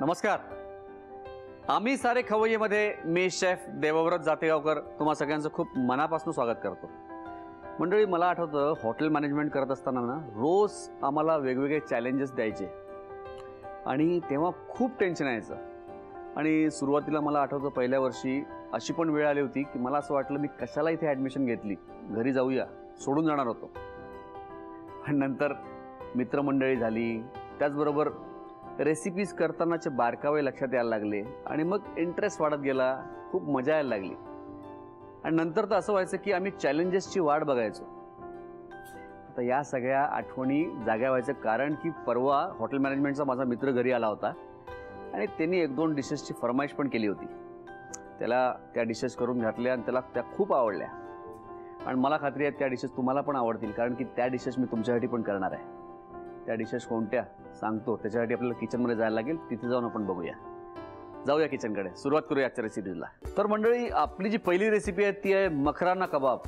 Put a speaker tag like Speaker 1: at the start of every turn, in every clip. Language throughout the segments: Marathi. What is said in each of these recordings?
Speaker 1: नमस्कार. आम्ही सारे खवय्येमध्ये मी शेफ देवव्रत जातेगावकर तुम्हा सगळ्यांचं खूप मनापासून स्वागत करतो. मंडळी, मला आठवतं हॉटेल मॅनेजमेंट करत असताना ना रोज आम्हाला वेगवेगळे चॅलेंजेस द्यायचे आणि तेव्हा खूप टेन्शन यायचं. आणि सुरुवातीला मला आठवतं पहिल्या वर्षी अशी पण वेळ आली होती की मला असं वाटलं मी कशाला इथे ॲडमिशन घेतली, घरी जाऊया, सोडून जाणार होतो. पण नंतर मित्रमंडळी झाली, त्याचबरोबर रेसिपीज करतानाचे बारकावे लक्षात यायला लागले आणि मग इंटरेस्ट वाढत गेला, खूप मजा यायला लागली. आणि नंतर तर असं व्हायचं की आम्ही चॅलेंजेसची वाट बघायचो. आता या सगळ्या आठवणी जाग्या व्हायचं कारण की परवा हॉटेल मॅनेजमेंटचा माझा मित्र घरी आला होता आणि त्यांनी 1-2 डिशेसची फरमाईश पण केली होती. त्याला त्या डिशेस करून घातल्या आणि त्याला त्या खूप आवडल्या. आणि मला खात्री आहे त्या डिशेस तुम्हाला पण आवडतील, कारण की त्या डिशेस मी तुमच्यासाठी पण करणार आहे. त्या डिशेस कोणत्या सांगतो, त्याच्यासाठी आपल्याला किचनमध्ये जायला लागेल. तिथे जाऊन आपण बघूया. जाऊया किचनकडे, सुरुवात करूया आजच्या रेसिपीजला. तर मंडळी, आपली जी पहिली रेसिपी आहे ती आहे मखराना कबाब.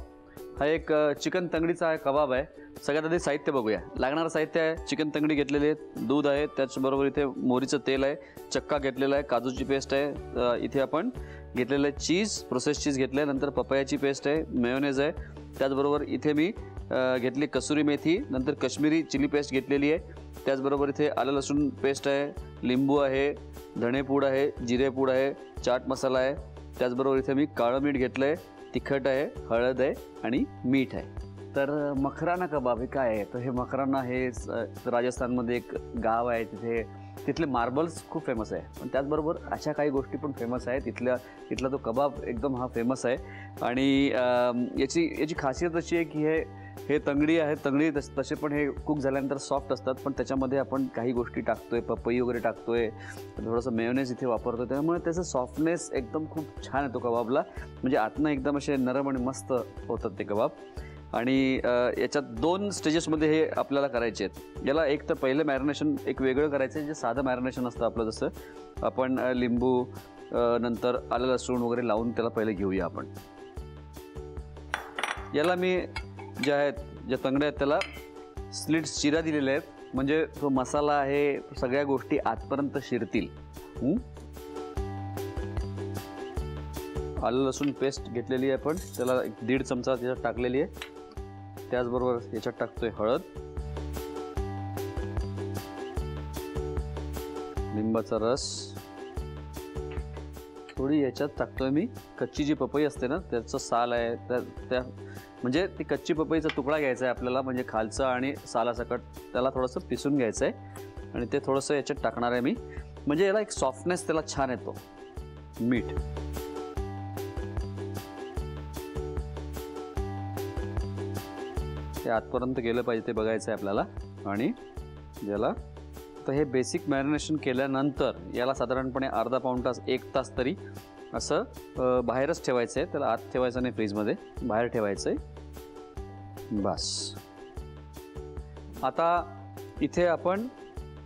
Speaker 1: हा एक चिकन तंगडीचा कबाब आहे. सगळ्यात आधी साहित्य बघूया. लागणारं साहित्य आहे चिकन तंगडी घेतलेली आहे, दूध आहे, त्याचबरोबर इथे मोहरीचं तेल आहे, चक्का घेतलेला आहे, काजूची पेस्ट आहे, इथे आपण घेतलेलं आहे चीज, प्रोसेस चीज घेतलं आहे, नंतर पपयाची पेस्ट आहे, मेयोनेज आहे, त्याचबरोबर इथे मी घेतली कसुरी मेथी, नंतर काश्मीरी चिली पेस्ट घेतलेली आहे, त्याचबरोबर इथे आलं लसूण पेस्ट आहे, लिंबू आहे, धणेपूड आहे, जिरेपूड आहे, चाट मसाला आहे, त्याचबरोबर इथे मी काळं मीठ घेतलं आहे, तिखट आहे, हळद आहे आणि मीठ आहे. तर मखराना कबाब हे काय आहे? तर हे मखराना हे राजस्थानमध्ये एक गाव आहे, तिथले मार्बल्स खूप फेमस आहे. पण त्याचबरोबर अशा काही गोष्टी पण फेमस आहेत. इथला तो कबाब एकदम हा फेमस आहे. आणि याची खासियत अशी आहे की हे तंगडी आहे. तंगडी तसे पण हे कुक झाल्यानंतर सॉफ्ट असतात, पण त्याच्यामध्ये आपण काही गोष्टी टाकतोय, पपई वगैरे टाकतोय, थोडंसं मेयोनेज इथे वापरतोय, त्यामुळे त्याचं सॉफ्टनेस एकदम खूप छान येतो कबाबला. म्हणजे आतनं एकदम असे नरम आणि मस्त होतात ते कबाब. आणि याच्यात 2 स्टेजेसमध्ये हे आपल्याला करायचे आहेत. याला एक तर पहिलं मॅरिनेशन एक वेगळं करायचं आहे, जे साधं मॅरिनेशन असतं आपलं, जसं आपण लिंबू नंतर आलं लसूण वगैरे लावून त्याला पहिले घेऊया आपण. याला मी ज्या तंगड्या आहेत त्याला स्लिट्स चिरा दिलेल्या आहेत, म्हणजे तो मसाला आहे, सगळ्या गोष्टी आतपर्यंत शिरतील. आलं लसूण पेस्ट घेतलेली आहे आपण, त्याला 1.5 चमचा त्याच्यात टाकलेली आहे. त्याचबरोबर याच्यात टाकतोय हळद, लिंबाचा रस, थोडी याच्यात टाकतोय मी कच्ची जी पपई असते ना त्याचं साल आहे, त्या म्हणजे ती कच्ची पपईचा तुकडा घ्यायचा आहे आपल्याला, म्हणजे खालचं आणि सालासकट त्याला थोडंसं पिसून घ्यायचं आहे आणि ते थोडंसं याच्यात टाकणार आहे मी, म्हणजे याला एक सॉफ्टनेस त्याला छान येतो. मीठ, ते आतपर्यंत गेलं पाहिजे ते बघायचं आहे आपल्याला. आणि याला तर हे बेसिक मॅरिनेशन केल्यानंतर याला साधारणपणे अर्धा पाऊण तास 1 तास तरी असं बाहेरच ठेवायचं आहे. त्याला आत ठेवायचं नाही, फ्रीजमध्ये बाहेर ठेवायचं आहे. बस. आता इथे आपण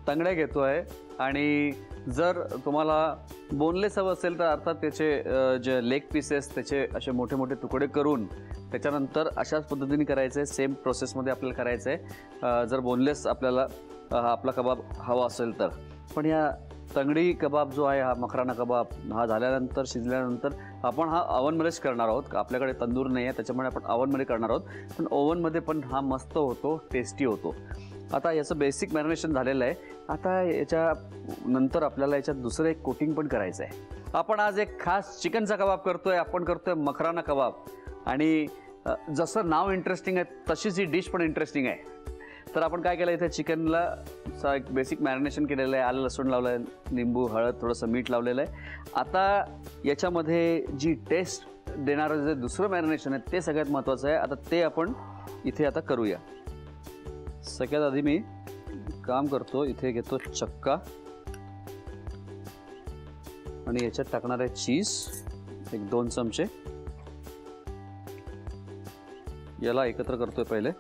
Speaker 1: तंगड्या घेतो आहे आणि जर तुम्हाला बोनलेस हवं असेल तर अर्थात त्याचे जे लेग पीसेस त्याचे असे मोठे मोठे तुकडे करून त्याच्यानंतर अशाच पद्धतीने करायचं आहे. सेम प्रोसेसमध्ये आपल्याला करायचं आहे जर बोनलेस आपल्याला आपला कबाब हवा असेल तर. पण या तंगडी कबाब जो आहे, हा मखराना कबाब, हा झाल्यानंतर शिजल्यानंतर आपण हा ओव्हनमध्येच करणार आहोत. आपल्याकडे तंदूर नाही आहे, त्याच्यामुळे आपण ओव्हनमध्ये करणार आहोत. पण ओव्हनमध्ये पण हा मस्त होतो, टेस्टी होतो. आता याचं बेसिक मॅरिनेशन झालेलं आहे. आता याच्या नंतर आपल्याला याच्यात दुसरं एक कोटिंग पण करायचं आहे. आपण आज एक खास चिकनचा कबाब करतोय. आपण करतोय मखराना कबाब. आणि जसं नाव इंटरेस्टिंग आहे तशीच ही डिश पण इंटरेस्टिंग आहे. तर आपण काय केलं, इथे चिकनला एक बेसिक मॅरिनेशन केलेलं आहे, आलं लसूण लावलं आहे, लिंबू, हळद, थोडंसं मीठ लावलेलं आहे. आता याच्यामध्ये जी टेस्ट देणारं जे दुसरं मॅरिनेशन आहे ते सगळ्यात महत्त्वाचं आहे. आता ते आपण इथे आता करूया. सगळ्यात आधी मी काम करतो, इथे घेतो चक्का आणि याच्यात टाकणार आहे चीज, एक 2 चमचे. याला एकत्र करतोय पहिले.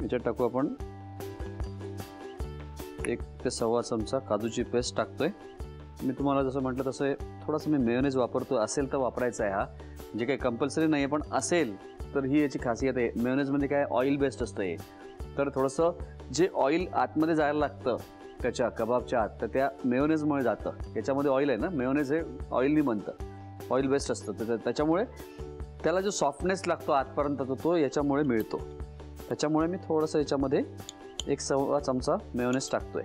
Speaker 1: याच्यात टाकू आपण 1 ते 1.25 चमचा काजूची पेस्ट टाकतोय. मी तुम्हाला जसं म्हटलं तसं थोडंसं मी मेयोनेज वापरतो, असेल तर वापरायचा आहे. हा जे काही कंपल्सरी नाही आहे, पण असेल तर ही याची खासियत आहे. मेयोनेजमध्ये काय ऑइल बेस्ड असतं हे, तर थोडंसं जे ऑइल आतमध्ये जायला लागतं त्याच्या कबाबच्या आत, तर त्या मेयोनेजमुळे जातं. याच्यामध्ये ऑइल आहे ना, मेयोनेज हे ऑइलनी बनतं, ऑइल बेस्ड असतं, तर त्याच्यामुळे त्याला जो सॉफ्टनेस लागतो आतपर्यंत तो याच्यामुळे मिळतो. त्याच्यामुळे मी थोडंसं याच्यामध्ये 1 चमचा मेयोनेज टाकतोय.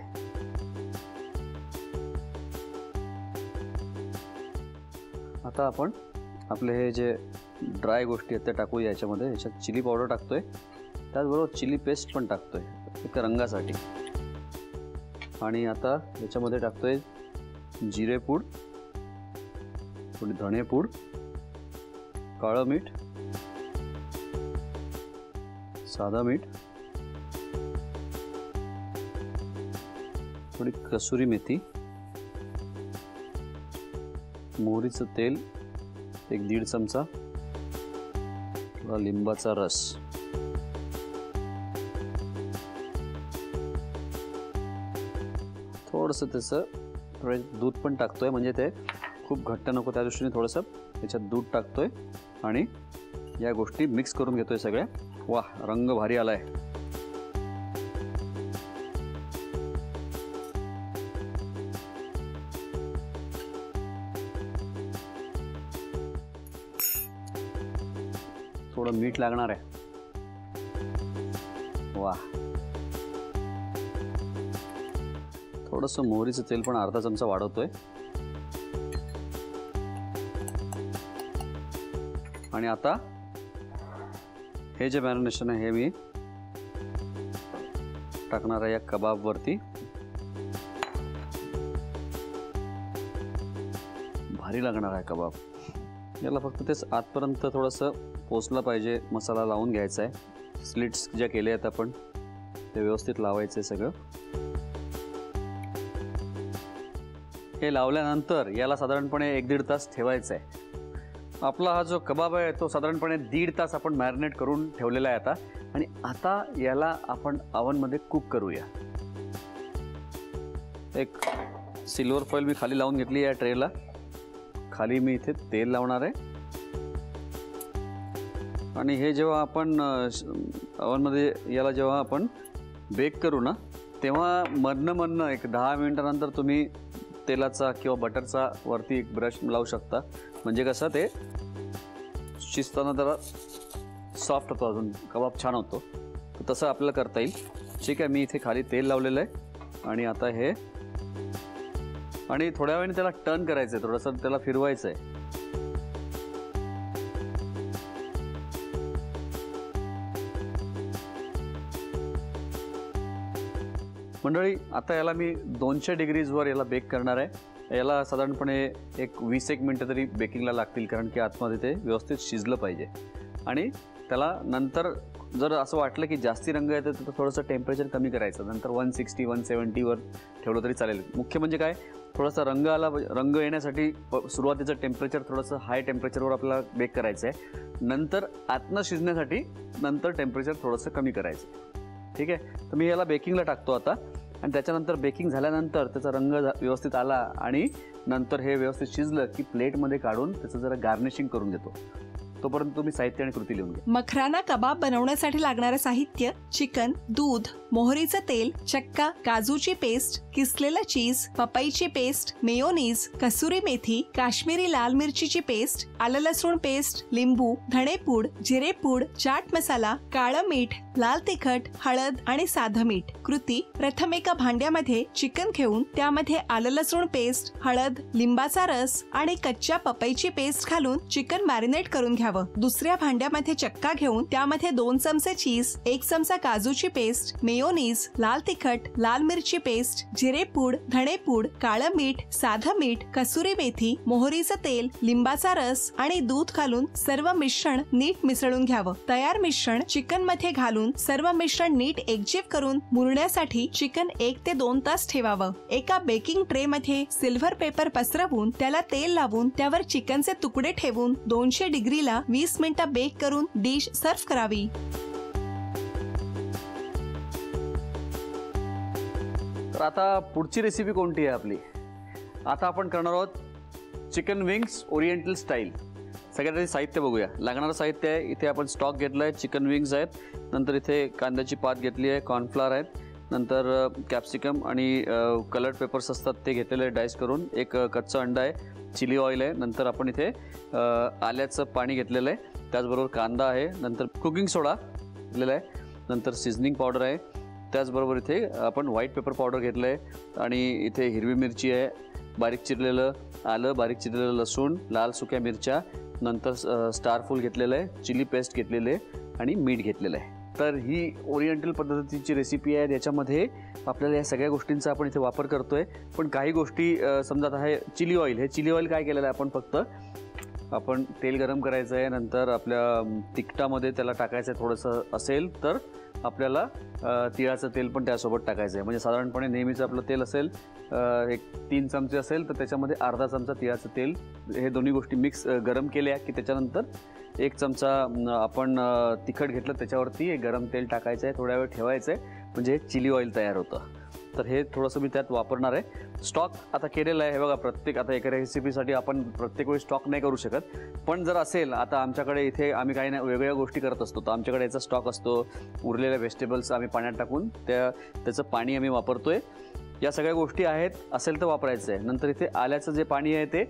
Speaker 1: आता आपण आपले हे जे ड्राय गोष्टी आहेत त्या टाकूया याच्यामध्ये. याच्यात चिली पावडर टाकतोय, त्याचबरोबर चिली पेस्ट पण टाकतोय एक रंगासाठी. आणि आता याच्यामध्ये टाकतोय जिरेपूड, थोडी धणेपूड, काळं मीठ, साधं मीठ, थोडी कसुरी मेथी, मोहरीचं तेल 1-1.5 चमचा, थोडा लिंबाचा रस, थोडंसं त्याचं थोडं दूध पण टाकतोय, म्हणजे ते खूप घट्ट नको त्या दृष्टीने थोडंसं त्याच्यात दूध टाकतोय आणि या गोष्टी मिक्स करून घेतोय सगळ्या. वाह, रंग भारी आलाय. थोडं मीठ लागणार आहे. वाह, थोडंसं मोहरीचं तेल पण अर्धा चमचा वाढवतोय. आणि आता हे जे मॅरिनेशन आहे हे मी टाकणार आहे या कबाबवरती. भारी लागणार आहे कबाब. याला फक्त तेच आतपर्यंत थोडंसं पोचलं पाहिजे, मसाला लावून घ्यायचा आहे. स्लिट्स ज्या केल्या आहेत आपण ते व्यवस्थित लावायचं आहे सगळं. हे लावल्यानंतर याला साधारणपणे 1-1.5 तास ठेवायचं आहे. आपला हा जो कबाब आहे तो साधारणपणे 1.5 तास आपण मॅरिनेट करून ठेवलेला आहे आता. आणि आता याला आपण ओव्हनमध्ये कुक करूया. एक सिल्वर फॉईल मी खाली लावून घेतली या ट्रेला. खाली मी इथे तेल लावणार आहे. आणि हे जेव्हा आपण ओव्हनमध्ये याला जेव्हा आपण बेक करू ना, तेव्हा मधनं एक 10 मिनिटानंतर तुम्ही तेलाचा किंवा बटरचा वरती एक ब्रश लावू शकता. म्हणजे कसं ते शिजताना जरा सॉफ्ट होतो, अजून कबाब छान होतो. तर तसं आपल्याला करता येईल. ठीक आहे, मी इथे खाली तेल लावलेलं आहे. आणि आता हे आणि थोड्या वेळाने त्याला टर्न करायचं आहे, थोडंसं त्याला फिरवायचं आहे. मंडळी, आता याला मी 200 डिग्रीजवर याला बेक करणार आहे. याला साधारणपणे 20 मिनिटं तरी बेकिंगला लागतील, कारण की आतमध्ये ते व्यवस्थित शिजलं पाहिजे. आणि त्याला नंतर जर असं वाटलं की जास्ती रंग येतं तर थोडंसं टेम्परेचर कमी करायचं. नंतर 160-170वर ठेवलं तरी चालेल. मुख्य म्हणजे काय, थोडासा रंग येण्यासाठी सुरुवातीचं टेम्परेचर थोडंसं हाय टेम्परेचरवर आपल्याला बेक करायचं आहे. नंतर आतनं शिजण्यासाठी नंतर टेम्परेचर थोडंसं कमी करायचं. ठीक आहे, तर मी याला बेकिंगला टाकतो आता. आणि त्याच्यानंतर बेकिंग झाल्यानंतर त्याचा रंग व्यवस्थित आला आणि नंतर हे व्यवस्थित शिजलं की प्लेटमध्ये काढून त्याचं जरा गार्निशिंग करून देतो. तोपर्यंत तुम्ही साहित्य आणि कृती लिहून घ्या.
Speaker 2: मखराना कबाब बनवण्यासाठी लागणारे साहित्य: चिकन, दूध, मोहरीचं तेल, चक्का, काजूची पेस्ट, किसलेलं चीज, पपईची पेस्ट, मेयोनीज, कसुरी मेथी, काश्मीरी लाल मिरचीची पेस्ट, आलं लसूण पेस्ट, लिंबू, धणेपूड, जिरेपूड, चाट मसाला, काळं मीठ, लाल तिखट, हळद आणि साधं मीठ. कृती: प्रथम एका भांड्यामध्ये चिकन घेऊन त्यामध्ये आलं लसूण पेस्ट, हळद, लिंबाचा रस आणि कच्च्या पपईची पेस्ट घालून चिकन मॅरिनेट करून घ्यावं. दुसऱ्या भांड्यामध्ये चक्का घेऊन त्यामध्ये 2 चमचे चीज, 1 चमचा काजूची पेस्ट, मेयोनीज, लाल तिखट, लाल मिरची पेस्ट, जिरेपूड, धणेपूड, काळं मीठ, साधं मीठ, कसुरी मेथी, मोहरीचं तेल, लिंबाचा रस आणि दूध घालून सर्व मिश्रण नीट मिसळून घ्यावं. तयार मिश्रण चिकन मध्ये घालून सर्व मिश्रण नीट एकजीव करून मुरण्यासाठी चिकन 1 ते 2 तास ठेवावं. एका बेकिंग ट्रे मध्ये सिल्व्हर पेपर पसरवून त्याला तेल लावून त्यावर चिकनचे तुकडे ठेवून 200 डिग्रीला 20 मिनिटं बेक करून डिश सर्व्ह करावी.
Speaker 1: तर आता पुढची रेसिपी कोणती आहे आपली? आता आपण करणार आहोत चिकन विंग्स ओरिएंटल स्टाईल. सगळ्यात आधी साहित्य बघूया. लागणारं साहित्य आहे, इथे आपण स्टॉक घेतला आहे, चिकन विंग्स आहेत, नंतर इथे कांद्याची पात घेतली आहे, कॉर्नफ्लॉवर आहेत, नंतर कॅप्सिकम आणि कलर्ड पेपर्स असतात ते घेतलेले डाईस करून, एक कच्चं अंडा आहे, चिली ऑइल आहे, नंतर आपण इथे आल्याचं पाणी घेतलेलं आहे, त्याचबरोबर कांदा आहे, नंतर कुकिंग सोडा घेतलेला आहे, नंतर सीझनिंग पावडर आहे, त्याचबरोबर इथे आपण व्हाईट पेपर पावडर घेतलं आहे आणि इथे हिरवी मिरची आहे, बारीक चिरलेलं आलं, बारीक चिरलेलं लसूण, लाल सुक्या मिरच्या, नंतर स्टारफूल घेतलेलं आहे, चिली पेस्ट घेतलेलं आहे आणि मीठ घेतलेलं आहे. तर ही ओरिएंटल पद्धतीची रेसिपी आहे. याच्यामध्ये आपल्याला या सगळ्या गोष्टींचा आपण इथे वापर करतोय. पण काही गोष्टी समजा आता आहे चिली ऑइल, हे चिली ऑइल काय केलेलं आहे आपण, फक्त आपण तेल गरम करायचं आहे, नंतर आपल्या तिखटामध्ये त्याला टाकायचं आहे, थोडंसं असेल तर आपल्याला तिळाचं तेल पण त्यासोबत टाकायचं आहे. म्हणजे साधारणपणे नेहमीचं आपलं तेल असेल एक 3 चमचे असेल तर त्याच्यामध्ये अर्धा चमचा तिळाचं तेल, हे दोन्ही गोष्टी मिक्स गरम केल्या की त्याच्यानंतर 1 चमचा आपण तिखट घेतलं त्याच्यावरती एक गरम तेल टाकायचं आहे, थोड्या वेळ ठेवायचं आहे, म्हणजे हे चिली ऑइल तयार होतं. तर हे थोडंसं मी त्यात वापरणार आहे. स्टॉक आता केलेलं आहे. हे बघा, प्रत्येक आता एका रेसिपीसाठी आपण प्रत्येक वेळी स्टॉक नाही करू शकत, पण जर असेल आता आमच्याकडे इथे आम्ही काही नाही वेगवेगळ्या गोष्टी करत असतो, तर आमच्याकडे याचा स्टॉक असतो. उरलेल्या व्हेजिटेबल्स आम्ही पाण्यात टाकून त्याचं पाणी आम्ही वापरतोय. या सगळ्या गोष्टी आहेत, असेल तर वापरायचं आहे. नंतर इथे आल्याचं जे पाणी आहे ते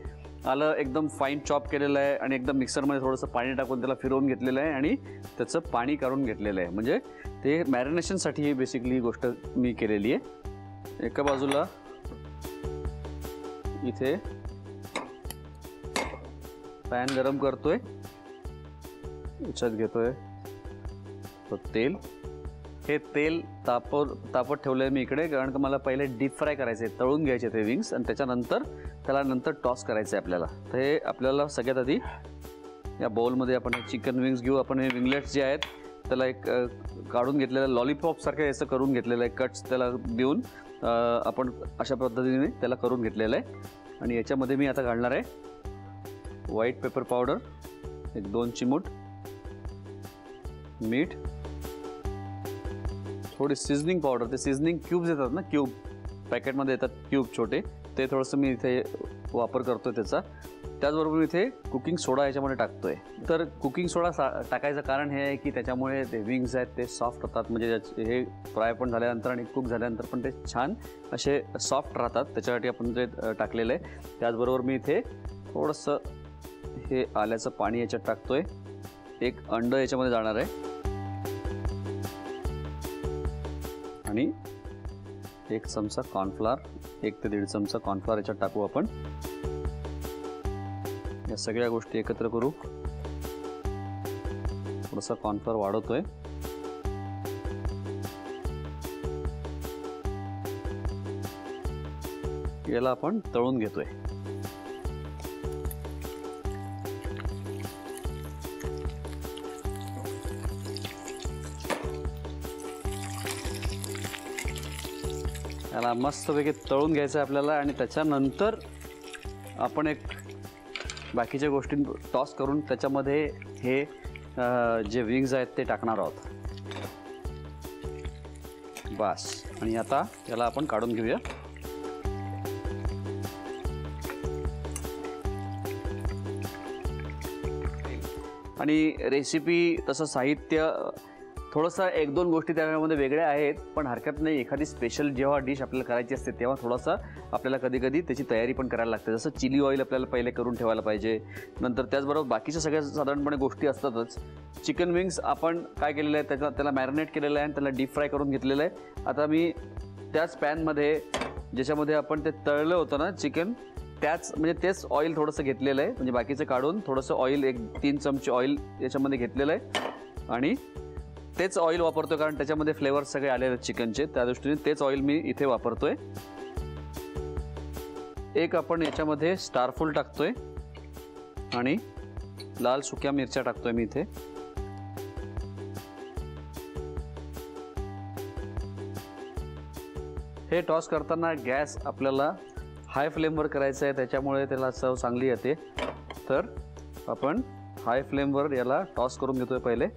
Speaker 1: आलं एकदम फाईन चॉप केलेलं आहे आणि एकदम मिक्सरमध्ये थोडंसं पाणी टाकून त्याला फिरवून घेतलेलं आहे आणि त्याचं पाणी काढून घेतलेलं आहे. म्हणजे ते मॅरिनेशनसाठी ही बेसिकली ही गोष्ट मी केलेली आहे. एका बाजूला इथे पॅन गरम करतोय, याच्यात घेतोय तेल. हे तेल तापत ठेवलं आहे मी इकडे, कारण का मला पहिले डीप फ्राय करायचे आहे, तळून घ्यायचे ते विंग्स आणि त्याच्यानंतर त्याला नंतर टॉस करायचं आहे आपल्याला. तर हे आपल्याला सगळ्यात आधी या बाउलमध्ये आपण चिकन विंग्स घेऊ. आपण हे विंगलेट्स जे आहेत त्याला एक काढून घेतलेलं लॉलीपॉपसारखं याचं करून घेतलेलं आहे, कट्स त्याला देऊन आपण अशा पद्धतीने त्याला करून घेतलेलं आहे. आणि याच्यामध्ये मी आता घालणार आहे व्हाईट पेपर पावडर, एक 2 चिमूट मीठ, थोडी सीझनिंग पावडर, ते सीझनिंग क्यूब्स येतात ना, क्यूब पॅकेटमध्ये येतात क्यूब छोटे, ते थोडंसं मी इथे वापर करतोय त्याचा. त्याचबरोबर इथे कुकिंग सोडा याच्यामध्ये टाकतोय. तर कुकिंग सोडा टाकायचं कारण हे आहे की त्याच्यामुळे ते विंग्स आहेत ते सॉफ्ट होतात, म्हणजे हे फ्राय पण झाल्यानंतर आणि कुक झाल्यानंतर पण ते छान असे सॉफ्ट राहतात, त्याच्यासाठी आपण ते टाकलेलं आहे. त्याचबरोबर मी इथे थोडंसं हे आल्याचं पाणी याच्यात टाकतोय, एक अंड याच्यामध्ये जाणार आहे आणि 1 चमचा कॉर्नफ्लॉवर, 1 ते 1.5 चमचा कॉर्नफ्लॉवर याच्यात टाकू आपण. या सगळ्या गोष्टी एकत्र करू. थोडासा कॉर्नफ्लॉवर वाढवतोय. याला आपण तळून घेतोय. याला मस्तपैकी तळून घ्यायचं आहे आपल्याला आणि त्याच्यानंतर आपण एक बाकीच्या गोष्टी टॉस करून त्याच्यामध्ये हे जे विंग्स आहेत ते टाकणार आहोत. बस. आणि आता याला आपण काढून घेऊया. आणि रेसिपी तसं साहित्य थोडंसं 1-2 गोष्टी त्यामध्ये वेगळ्या आहेत, पण हरकत नाही. एखादी स्पेशल जेव्हा डिश आपल्याला करायची असते तेव्हा थोडासा आपल्याला कधी त्याची तयारी पण करायला लागते. जसं चिली ऑइल आपल्याला पहिले करून ठेवायला पाहिजे, नंतर त्याचबरोबर बाकीच्या सगळ्या साधारणपणे गोष्टी असतातच. चिकन विंग्स आपण काय केलेलं आहे, त्याला मॅरिनेट केलेलं आहे आणि त्याला डीप फ्राय करून घेतलेलं आहे. आता मी त्याच पॅनमध्ये ज्याच्यामध्ये आपण ते तळलं होतं ना चिकन, तेच ऑइल थोडंसं घेतलेलं आहे, म्हणजे बाकीचं काढून थोडंसं ऑइल 1-3 चमचे ऑइल याच्यामध्ये घेतलेलं आहे आणि तेच ऑइल वापरतोय, कारण त्याच्यामध्ये फ्लेवर्स सगळे आलेले आहेत चिकनचे, त्या दृष्टीने तेच ऑइल मी इथे वापरतोय. एक आपण याच्यामध्ये स्टारफूल टाकतोय आणि लाल सुक्या मिरच्या टाकतोय मी इथे. हे टॉस करताना गॅस आपल्याला हाय फ्लेमवर करायचं आहे, त्याच्यामुळे त्याला चव चांगली येते. तर आपण हाय फ्लेमवर याला टॉस करून घेतोय. पहिले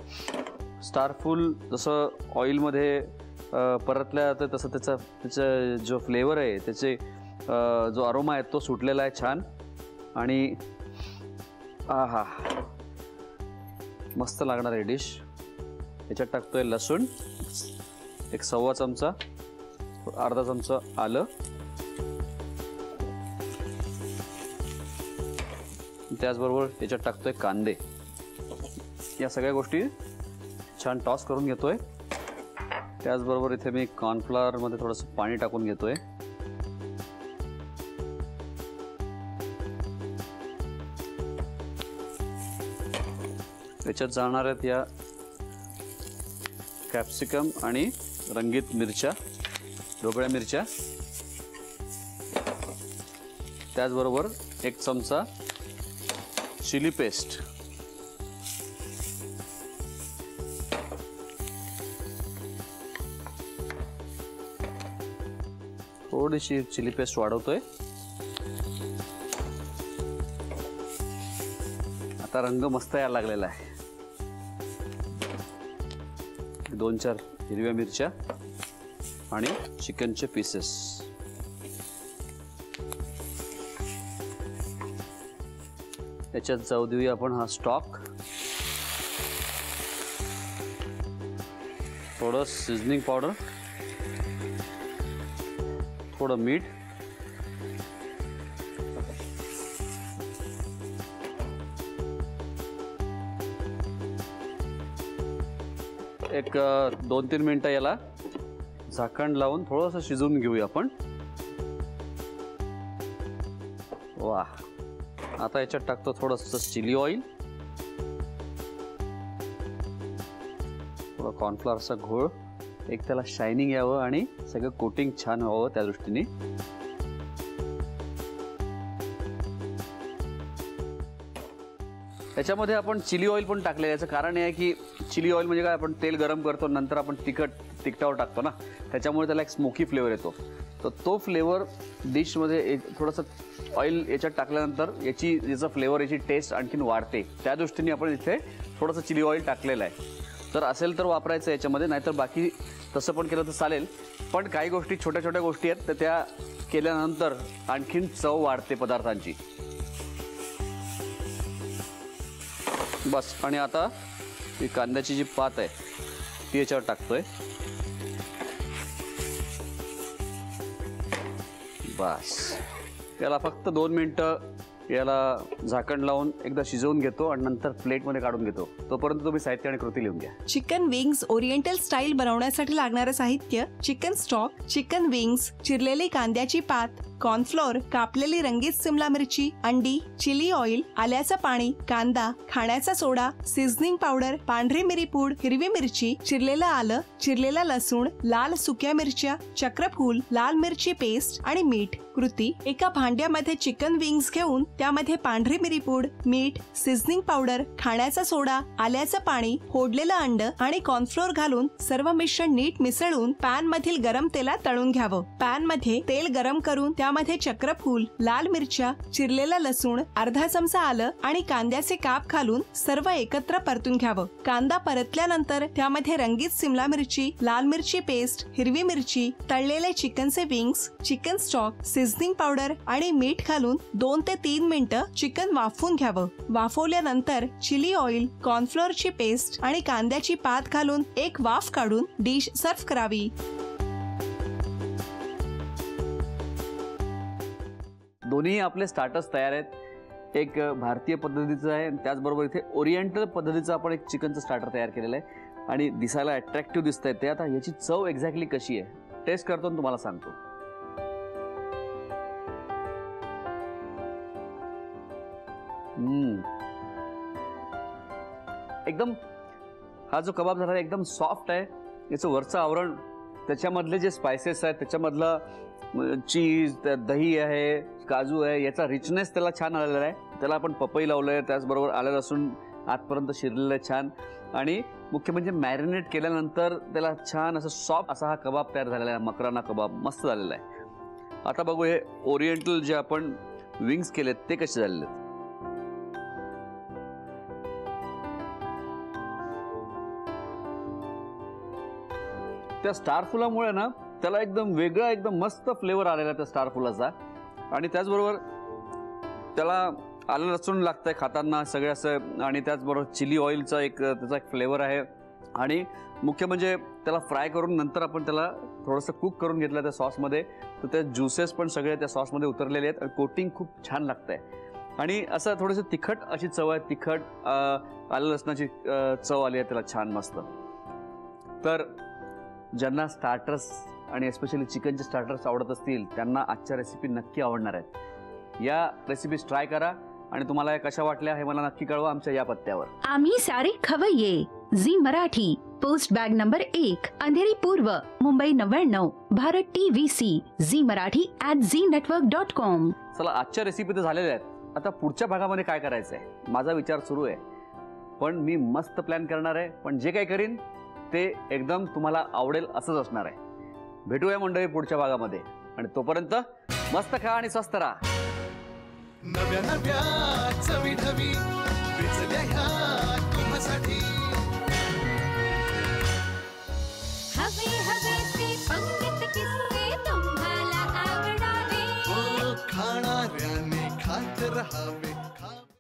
Speaker 1: स्टारफूल जसं ऑइलमध्ये परतल्या जातं तसं त्याचा जो फ्लेवर आहे, त्याचे जो अरोमा आहे तो सुटलेला आहे छान. आणि आहा, मस्त लागणार आहे डिश. याच्यात टाकतोय लसूण, एक 1.25 चमचा, अर्धा चमचा आलं, त्याचबरोबर याच्यात टाकतोय कांदे. या सगळ्या गोष्टी छान टॉस करून घेतोय. त्याचबरोबर इथे मी कॉर्नफ्लॉवर मध्ये थोडंसं पाणी टाकून घेतोय. याच्यात जाणार आहेत या कॅप्सिकम आणि रंगीत मिरच्या, ढोबळ्या मिरच्या. त्याचबरोबर 1 चमचा चिली पेस्ट, थोडीशी चिली पेस्ट वाढवतोय. आता रंग मस्त यायला लागलेला आहे. 2-4 हिरव्या मिरच्या आणि चिकनचे पीसेस. याच्यात जाऊ देऊया आपण हा स्टॉक. थोडं सीझनिंग पावडर, थोडं मीठ, एक 2-3 मिनिटं याला झाकण लावून थोडंसं शिजवून घेऊया आपण. वा, आता याच्यात टाकतो थोडंसं चिली ऑइल, थोडा कॉर्नफ्लॉवरचा घोळ, एक त्याला शायनिंग यावं आणि सगळं कोटिंग छान व्हावं त्या दृष्टीने. याच्यामध्ये आपण चिली ऑइल पण टाकले. याचं कारण हे आहे की चिली ऑइल म्हणजे काय, आपण तेल गरम करतो नंतर आपण तिखटावर टाकतो ना, त्याच्यामुळे त्याला एक स्मोकी फ्लेवर येतो. तर तो फ्लेवर डिशमध्ये थोडंसं ऑइल याच्यात टाकल्यानंतर याचा फ्लेवर, याची टेस्ट आणखीन वाढते. त्या दृष्टीने आपण इथे थोडंसं चिली ऑइल टाकलेलं आहे. तर असेल तर वापरायचं याच्यामध्ये, नाहीतर बाकी तसं पण केलं तर चालेल. पण काही गोष्टी छोट्या छोट्या गोष्टी आहेत, तर त्या केल्यानंतर आणखीन चव वाढते पदार्थांची. बस. आणि आता ही कांद्याची जी पात आहे ती याच्यावर टाकतोय. बस. याला फक्त 2 मिनिटं याला झाकण लावून एकदा शिजवून घेतो आणि नंतर प्लेटमध्ये काढून घेतो. तोपर्यंत तुम्ही साहित्य आणि कृती लिहून घ्या.
Speaker 2: चिकन विंग्स ओरिएंटल स्टाईल बनवण्यासाठी लागणारे साहित्य: चिकन स्टॉक, चिकन विंग्स, चिरलेली कांद्याची पात, कॉर्नफ्लोअर, कापलेली रंगीत सिमला मिरची, अंडी, चिली ऑइल, आल्याचं पाणी, कांदा, खाण्याचा सोडा, सीझनिंग पावडर, पांढरी मिरी पूड, हिरवी मिरची, चिरलेलं आलं, चिरलेला लसूण, लाल सुक्या मिरच्या, चक्रफूल, लाल मिरची पेस्ट आणि मीठ. कृती: एका भांड्यामध्ये चिकन विंग्स घेऊन त्यामध्ये पांढरी मिरी पूड, मीठ, सीझनिंग पावडर, खाण्याचा सोडा, आल्याचं पाणी, फोडलेलं अंड आणि कॉर्नफ्लोअर घालून सर्व मिश्रण नीट मिसळून पॅन मधील गरम तेलात तळून घ्यावं. पॅन मध्ये तेल गरम करून त्यामध्ये चक्रफूल, लाल मिरच्या, चिरलेला लसूण, अर्धा चमचा आलं आणि कांद्याचे काप घालून सर्व एकत्र परतून घ्यावं. कांदा परतल्यानंतर त्यामध्ये रंगीत सिमला मिरची, लाल मिरची पेस्ट, हिरवी मिरची, तळलेले चिकनचे wings, chicken stock, seasoning powder आणि मीठ घालून 2 ते 3 मिनिटं चिकन वाफवून घ्यावं. वाफवल्यानंतर चिली ऑइल, कॉर्नफ्लोअरची पेस्ट आणि कांद्याची पात घालून एक वाफ काढून डिश सर्व्ह करावी.
Speaker 1: दोन्ही आपले स्टार्टर्स तयार आहेत. एक भारतीय पद्धतीचं आहे आणि त्याचबरोबर इथे ओरिएंटल पद्धतीचं आपण एक चिकनचं स्टार्टर तयार केलेलं आहे आणि दिसायला अट्रॅक्टिव्ह दिसतंय ते. आता याची चव एक्झॅक्टली कशी आहे टेस्ट करतो आणि तुम्हाला सांगतो. एकदम हा जो कबाब झाला एकदम सॉफ्ट आहे. याचं वरचं आवरण, त्याच्यामधले जे स्पायसेस आहेत, त्याच्यामधलं चीज, दही आहे, काजू आहे, याचा रिचनेस त्याला छान आलेला आहे. त्याला आपण पपई लावलंय, त्याचबरोबर आलं लसूण आतपर्यंत शिरलेलं आहे छान. आणि मुख्य म्हणजे मॅरिनेट केल्यानंतर त्याला छान असं सॉफ्ट असा हा कबाब तयार झालेला आहे. मकराना कबाब मस्त झालेला आहे. आता बघू हे ओरिएंटल जे आपण विंग्स केलेत ते कसे झालेले आहेत. त्या स्टार फुलामुळे ना त्याला एकदम वेगळा, एकदम मस्त फ्लेवर आलेला त्या स्टार फुलाचा. आणि त्याचबरोबर त्याला आलं लसूण लागतंय खाताना सगळं असं, आणि त्याचबरोबर चिली ऑइलचा एक त्याचा एक फ्लेवर आहे. आणि मुख्य म्हणजे त्याला फ्राय करून नंतर आपण त्याला थोडंसं कुक करून घेतलं त्या सॉसमध्ये, तर त्या ज्युसेस पण सगळे त्या सॉसमध्ये उतरलेले आहेत आणि कोटिंग खूप छान लागतंय. आणि असं थोडंसं तिखट अशी चव आहे, तिखट आलं लसणाची चव आली आहे त्याला छान मस्त. तर ज्यांना स्टार्टर्स आणि एस्पेशली चिकनचे स्टार्टर्स आवडत असतील त्यांना आजच्या रेसिपी नक्की आवडणार आहेत. या रेसिपीज ट्राय करा आणि तुम्हाला या कशा वाटल्या हे मला नक्की कळवा आमच्या या पत्त्यावर.
Speaker 3: आम्ही सारे खवय्ये, Zee Marathi, post bag number 1, Andheri पूर्व, मुंबई 99, भारत TVC, झी मराठी @ZNetwork.com.
Speaker 1: चला, आजच्या रेसिपी तर झालेल्या आहेत. आता पुढच्या भागामध्ये काय करायचं आहे माझा विचार सुरू आहे. पण मी मस्त प्लॅन करणार आहे, पण जे काही करीन ते एकदम तुम्हाला आवडेल असंच असणार आहे. भेटूया मंडळी पुढच्या भागामध्ये, आणि तोपर्यंत मस्त खा आणि स्वस्त राहा.
Speaker 4: नव्या नव्या चवी नवी विचल्या ह्या तुम्हासाठी.
Speaker 5: हवे हवे ते पंडित किस्से तुम्हाला आवडावे.
Speaker 4: खाणाऱ्याने खात रहावे.